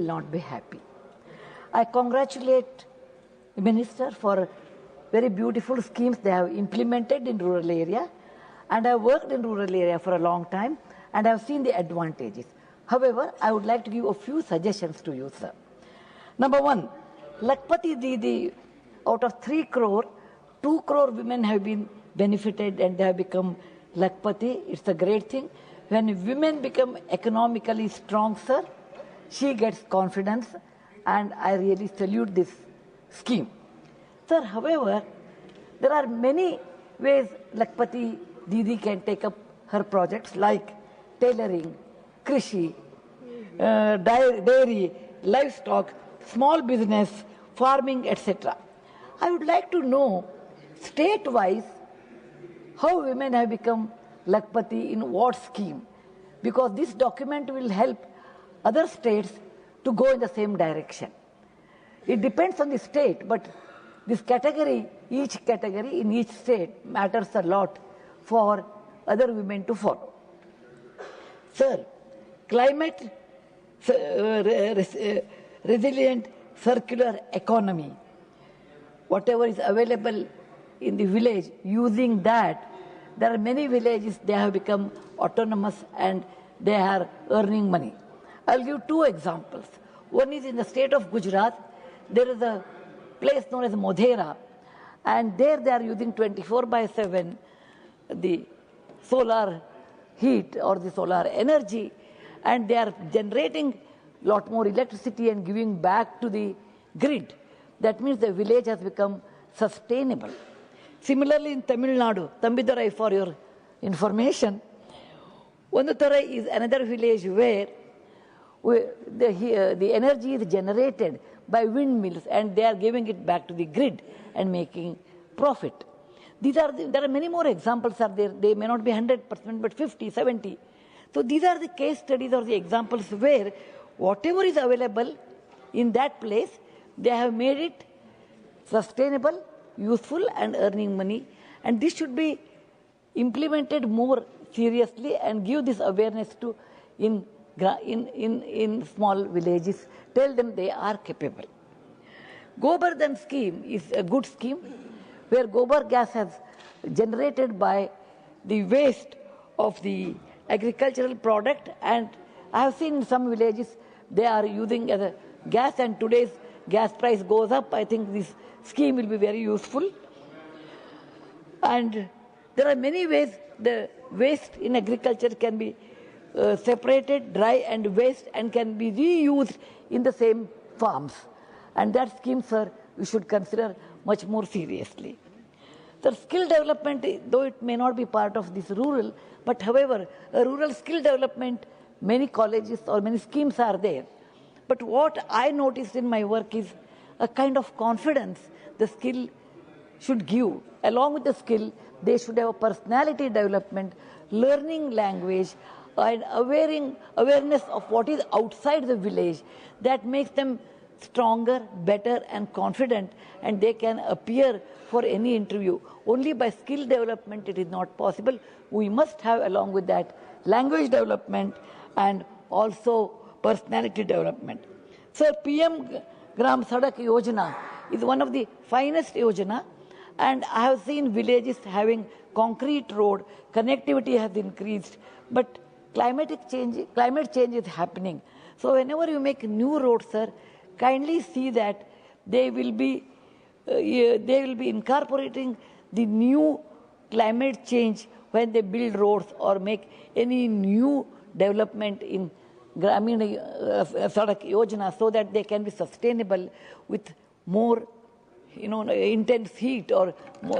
will not be happy. I congratulate the Minister for very beautiful schemes they have implemented in rural area, and I have worked in rural area for a long time and I have seen the advantages. However, I would like to give a few suggestions to you, sir. Number one, Lakpati Didi, out of 3 crore, 2 crore women have been benefited and they have become Lakpati. It's a great thing. When women become economically strong, sir, she gets confidence, and I really salute this scheme. Sir, however, there are many ways Lakpati Didi can take up her projects like tailoring, krishi, dairy, livestock, small business, farming, etc. I would like to know state-wise how women have become Lakpati in what scheme, because this document will help other states to go in the same direction. It depends on the state, but this category, each category in each state matters a lot for other women to follow. Sir, climate resilient circular economy, whatever is available in the village, using that, there are many villages, they have become autonomous and they are earning money. I'll give 2 examples. One is in the state of Gujarat, there is a place known as Modhera, and there they are using 24/7 the solar heat or the solar energy, and they are generating a lot more electricity and giving back to the grid. That means the village has become sustainable. Similarly, in Tamil Nadu, Tambidurai, for your information, Vanduturai is another village where the energy is generated by windmills and they are giving it back to the grid and making profit. There are many more examples are there. They may not be 100%, but 50, 70. So these are the case studies or the examples where whatever is available in that place, they have made it sustainable, useful and earning money. And this should be implemented more seriously and give this awareness to in small villages. Tell them they are capable. Gobardhan scheme is a good scheme where gobar gas has generated by the waste of the agricultural product, and I have seen in some villages they are using as a gas, and today's gas price goes up. I think this scheme will be very useful. And there are many ways the waste in agriculture can be separated, dry and waste, and can be reused in the same farms. And that scheme, sir, we should consider much more seriously. The skill development, though it may not be part of this rural, but however, a rural skill development, many colleges or many schemes are there. But what I noticed in my work is a kind of confidence the skill should give. Along with the skill, they should have a personality development, learning language, and awareness of what is outside the village that makes them stronger, better and confident, and they can appear for any interview. Only by skill development it is not possible. We must have along with that language development and also personality development. Sir, PM Gram Sadak Yojana is one of the finest Yojana, and I have seen villages having concrete road, connectivity has increased, but climate change is happening. So whenever you make new roads, sir, kindly see that they will be incorporating the new climate change when they build roads or make any new development in Grameen Sadak Yojana, so that they can be sustainable with more intense heat or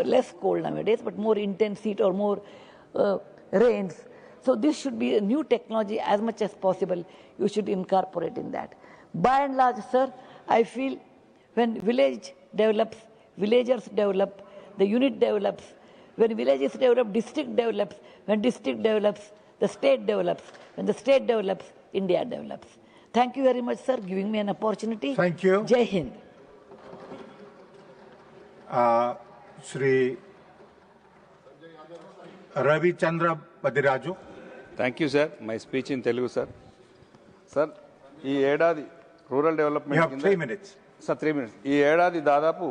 less cold nowadays, but more intense heat or more rains. So this should be a new technology as much as possible. You should incorporate in that. By and large, sir, I feel when village develops, villagers develop, the unit develops. When villages develop, district develops. When district develops, the state develops. When the state develops, India develops. Thank you very much, sir, giving me an opportunity. Thank you. Jai Hind. Shri Ravi Chandra Badiraju. Thank you, sir. My speech in Telugu, sir. Sir, ఈ ఏడాది rural You development have 3 minutes. Sir 3 minutes. ఈ ఏడాది దాదాపు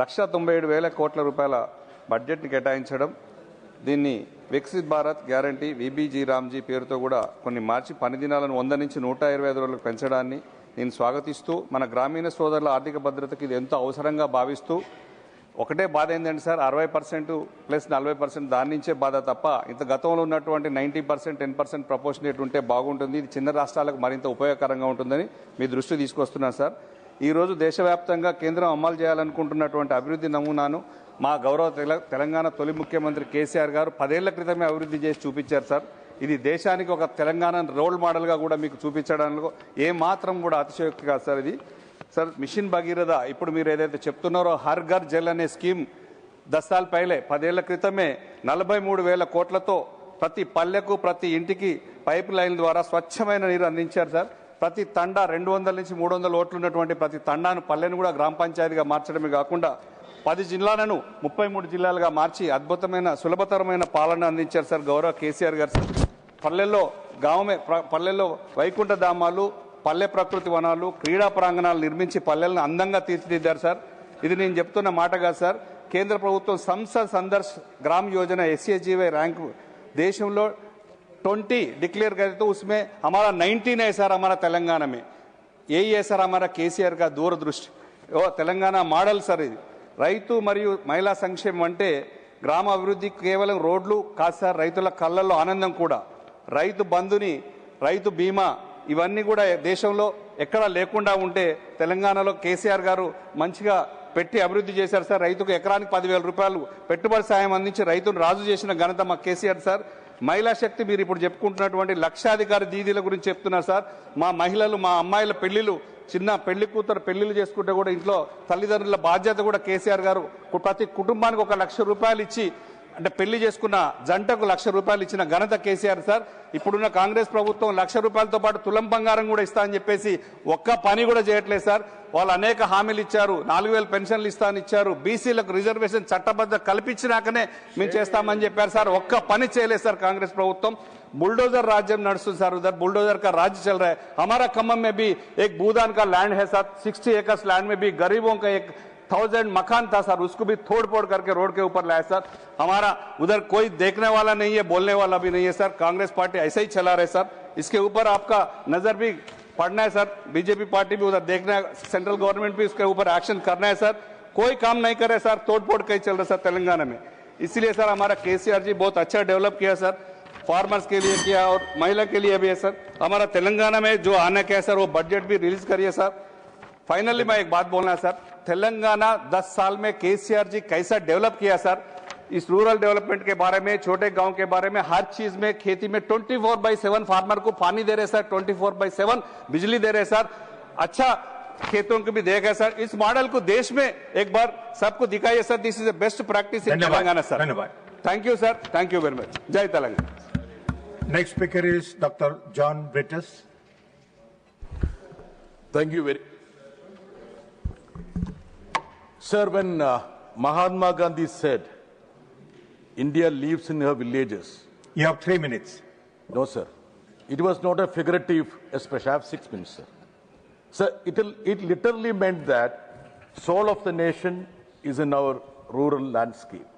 1,97,000 కోట్ల రూపాయల బడ్జెట్ని కేటాయించడం, దీన్ని వికసిత్ భారత్ గ్యారంటీ విబీజీ రామ్జీ పేరుతో కూడా కొన్ని మార్చి పని దినాలను 100 నుంచి 125 రోజులకు పెంచడాన్ని నేను స్వాగతిస్తూ, మన గ్రామీణ సోదరుల ఆర్థిక భద్రతకి ఇది ఎంతో అవసరంగా భావిస్తూ, ఒకటే బాధ ఏంటంటే సార్ 60% ప్లస్ 40% దాని నుంచే బాధ తప్ప ఇంత గతంలో ఉన్నటువంటి 90% 10% ప్రపోర్షనేట్ ఉంటే బాగుంటుంది. ఇది చిన్న రాష్ట్రాలకు మరింత ఉపయోగకరంగా ఉంటుందని మీ దృష్టి తీసుకొస్తున్నాను సార్. ఈరోజు దేశవ్యాప్తంగా కేంద్రం అమలు చేయాలనుకుంటున్నటువంటి అభివృద్ధి నమూనాను మా గౌరవ తెలంగాణ తొలి ముఖ్యమంత్రి కేసీఆర్ గారు 10 ఏళ్ల క్రితమే అభివృద్ధి చేసి చూపించారు సార్. ఇది దేశానికి ఒక తెలంగాణ రోల్ మోడల్గా కూడా మీకు చూపించడానికి ఏమాత్రం కూడా అతిశయోక్తి కాదు సార్. ఇది సార్ మిషన్ భగీరథ ఇప్పుడు మీరు ఏదైతే చెప్తున్నారో హర్ ఘర్ జల్ అనే స్కీమ్ 10 సార్లు పైలే 10 ఏళ్ల క్రితమే 43,000 కోట్లతో ప్రతి పల్లెకు ప్రతి ఇంటికి పైప్ లైన్ ద్వారా స్వచ్ఛమైన నీరు అందించారు సార్. ప్రతి తండా 200 నుంచి 300 ఓట్లు ఉన్నటువంటి ప్రతి తండాను పల్లెను కూడా గ్రామ పంచాయతీగా మార్చడమే కాకుండా 10 జిల్లాలను 33 జిల్లాలుగా మార్చి అద్భుతమైన సులభతరమైన పాలన అందించారు సార్ గౌరవ కేసీఆర్ గారు. పల్లెల్లో వైకుంఠ ధామాలు, పల్లె ప్రకృతి వనాలు, క్రీడా ప్రాంగణాలు నిర్మించి పల్లెలను అందంగా తీర్చిదిద్దారు సార్. ఇది నేను చెప్తున్న మాట కాదు సార్. కేంద్ర ప్రభుత్వం సంసద్ సందర్శ్ గ్రామ్ యోజన SHGY ర్యాంకు దేశంలో 20 डिक्लेयर करे तो उसमें हमारा 19 है सर. हमारा तेलंगाना में यही है सर हमारा केसीआर का दूरदृष्टि. Telangana model sir. ఇది రైతు మరియు మహిళా సంక్షేమం అంటే గ్రామ అభివృద్ధి కేవలం రోడ్లు కాదు సార్, రైతుల కళ్ళల్లో ఆనందం కూడా. రైతు బంధుని, రైతు బీమా ఇవన్నీ కూడా దేశంలో ఎక్కడా లేకుండా ఉంటే తెలంగాణలో కేసీఆర్ గారు మంచిగా పెట్టి అభివృద్ధి చేశారు సార్. రైతుకు ఎకరానికి 10,000 రూపాయలు పెట్టుబడి సాయం అందించి రైతును రాజు చేసిన ఘనత మా కేసీఆర్ సార్. మహిళా శక్తి మీరు ఇప్పుడు చెప్పుకుంటున్నటువంటి లక్షాధికారి దీదీల గురించి చెప్తున్నారు సార్. మా మహిళలు, మా అమ్మాయిల పెళ్లిళ్ళు, చిన్న పెళ్లి కూతురు పెళ్లిళ్ళు చేసుకుంటే కూడా ఇంట్లో తల్లిదండ్రుల బాధ్యత కూడా కేసీఆర్ గారు ప్రతి కుటుంబానికి 1,00,000 రూపాయలు ఇచ్చి, అంటే పెళ్లి చేసుకున్న జంటకు 1,00,000 రూపాయలు ఇచ్చిన ఘనత కేసీఆర్ సార్. ఇప్పుడున్న కాంగ్రెస్ ప్రభుత్వం 1,00,000 రూపాయలతో పాటు తులం బంగారం కూడా ఇస్తా అని చెప్పేసి ఒక్క పని కూడా చేయట్లేదు సార్. వాళ్ళు అనేక హామీలు ఇచ్చారు, 4,000 పెన్షన్లు ఇస్తా అని ఇచ్చారు, బీసీలకు రిజర్వేషన్ చట్టబద్ధ కల్పించినాకనే మేము చేస్తామని చెప్పారు సార్. ఒక్క పని చేయలేదు సార్ కాంగ్రెస్ ప్రభుత్వం. बुलडोजर राज्य में नर्सुन सर, उधर बुलडोजर का राज्य चल रहा है. हमारा खम्मम में भी एक भूदान का लैंड है सर, 60 एकर्स लैंड में भी गरीबों का 1,000 मकान था सर, उसको भी तोड़ फोड़ करके रोड के ऊपर लाया सर. हमारा उधर कोई देखने वाला नहीं है, बोलने वाला भी नहीं है सर. कांग्रेस पार्टी ऐसे ही चला रहे सर. इसके ऊपर आपका नजर भी पड़ना है सर. बीजेपी पार्टी भी उधर देखना है, सेंट्रल गवर्नमेंट भी उसके ऊपर एक्शन करना है सर. कोई काम नहीं करे सर, तोड़ फोड़ कहीं चल रहा है सर तेलंगाना में. इसलिए सर हमारा केसीआर जी बहुत अच्छा डेवलप किया सर, फार्मर्स के लिए किया और महिला के लिए भी है सर. हमारा तेलंगाना में जो आना क्या है सर, वो बजट भी रिलीज करिए सर. फाइनली मैं एक बात बोलना है सर, तेलंगाना 10 साल में केसीआर जी कैसा डेवलप किया सर. इस रूरल डेवलपमेंट के बारे में, छोटे गांव के बारे में, हर चीज में, खेती में 24/7 फार्मर को पानी दे रहे सर, 24/7 बिजली दे रहे सर, अच्छा खेतों को भी देगा सर. इस मॉडल को देश में एक बार सबको दिखाइए sir. This is the best practice in Telangana sir. धन्यवाद. Thank you sir, thank you very much. जय Telangana. Next speaker is Dr. John Brittus. Thank you very. Sir, when Mahatma Gandhi said, India lives in her villages. You have 3 minutes. No, sir. It was not a figurative expression. I have 6 minutes, sir. Sir, it literally meant that soul of the nation is in our rural landscape.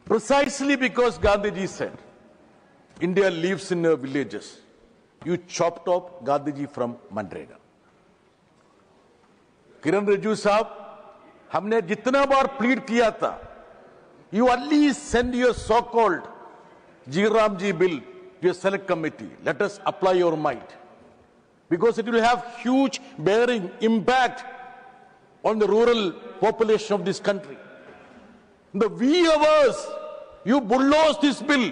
Precisely because Gandhiji said, India lives in her villages, you chopped off Gandhiji from Manrega. किरण रिजिजू साहब, हमने जितना बार plead किया था, you at least send your so-called G-Ramji bill to your select committee. Let us apply your might, because it will have huge bearing impact on the rural population of this country. In the wee hours, you bulldoze this bill.